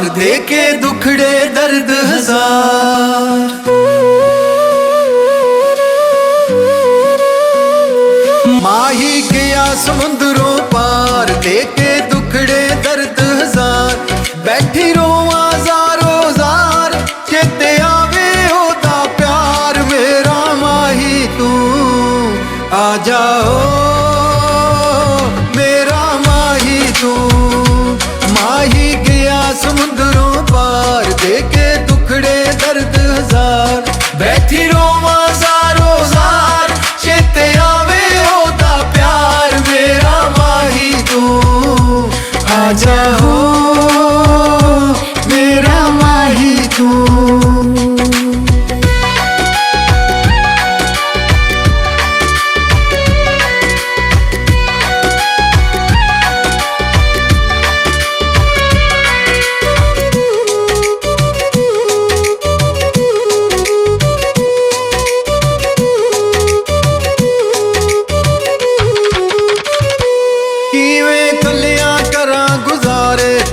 पार देके दुखड़े दर्द हजार। माही गया समुद्रों पार देके दुखड़े दर्द हजार। बैठी रोवां ज़ारो ज़ार चेते आवे होता प्यार मेरा माही तू आ जाओ मेरा माही तू। माही गया समुद्रों पार देके दुखड़े दर्द हजार। बैठी रोवां ज़ारो ज़ार चेते आवे होता प्यार मेरा माही तू आ जाओ मेरा माही तू।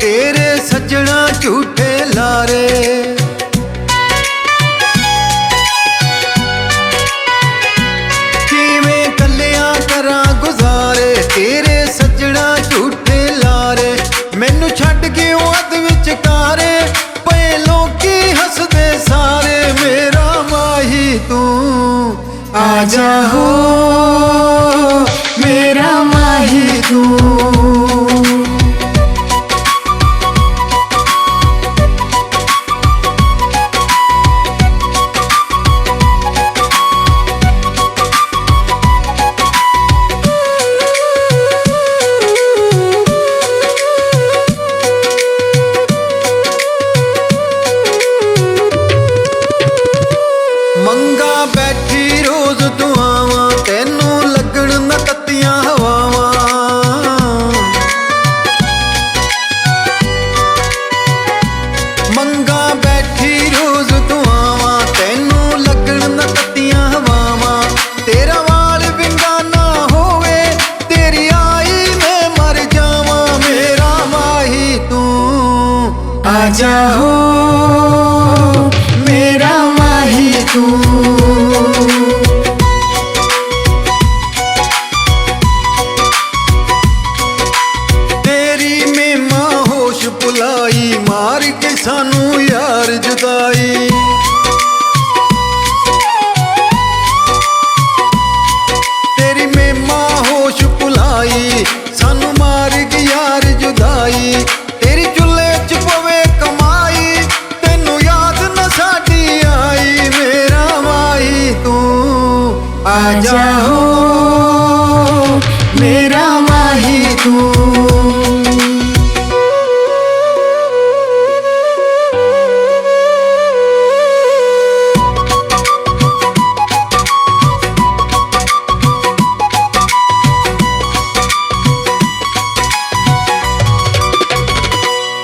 तेरे सजना झूठे लारे किवें कलियां करां गुजारे तेरे सजना झूठे लारे। मैनू छड्ड के अध विचकारे पे लोकी हसदे सारे मेरा माही तू आ जाओ मेरा माही तू। मंगा बैठी रोज दुआवां तैनू लगण न तत्तियां हवावां। मंगा बैठी रोज दुआवां तैनू लगण न तत्तियां हवावां। तेरा वाल विंगा ना होवे तेरी आई मैं मर जावां मेरा माही तू आ जाओ मेरा माही तू। तेरी मेमा होश भुलाई मार के सानू यार जुदाई। तेरी मेमा होश भुलाई सानू मार के यार जुदाई। तेरी चुल्हे च पवे कमाई तेनू याद न साडी आई मेरा माही तू आ जाओ मेरा माही तू।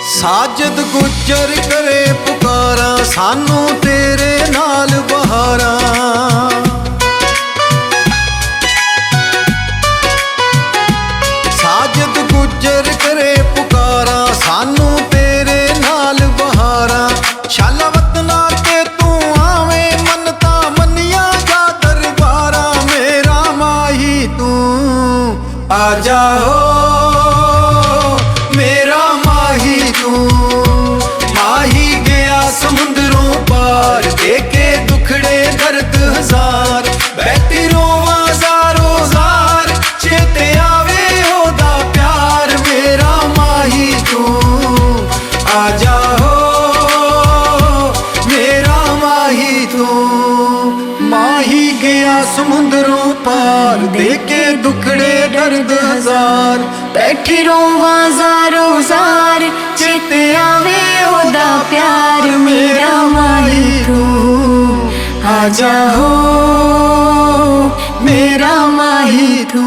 साजद गुजर करे पुकारा सानू तेरे नाल बहारा। साजद गुजर करे पुकारा सानू तेरे नाल बहारा। शाला वतना के तू आवे मनता मनिया जा दरबारा मेरा माही तू आ जाओ मेरा माही तू। माही गया समुद्रों पार देके दुखड़े दर्द हजार। बैठी रोवां ज़ारो ज़ार चेते आवे होदा प्यार मेरा माही तू आ जाओ मेरा माही तू। माही गया समुद्रों पार देके दुखड़े दर्द हजार। बैठी रोवां ज़ारो ज़ार चेते आवे ओदा प्यार मेरा माही तू आ जाओ मेरा माही तू।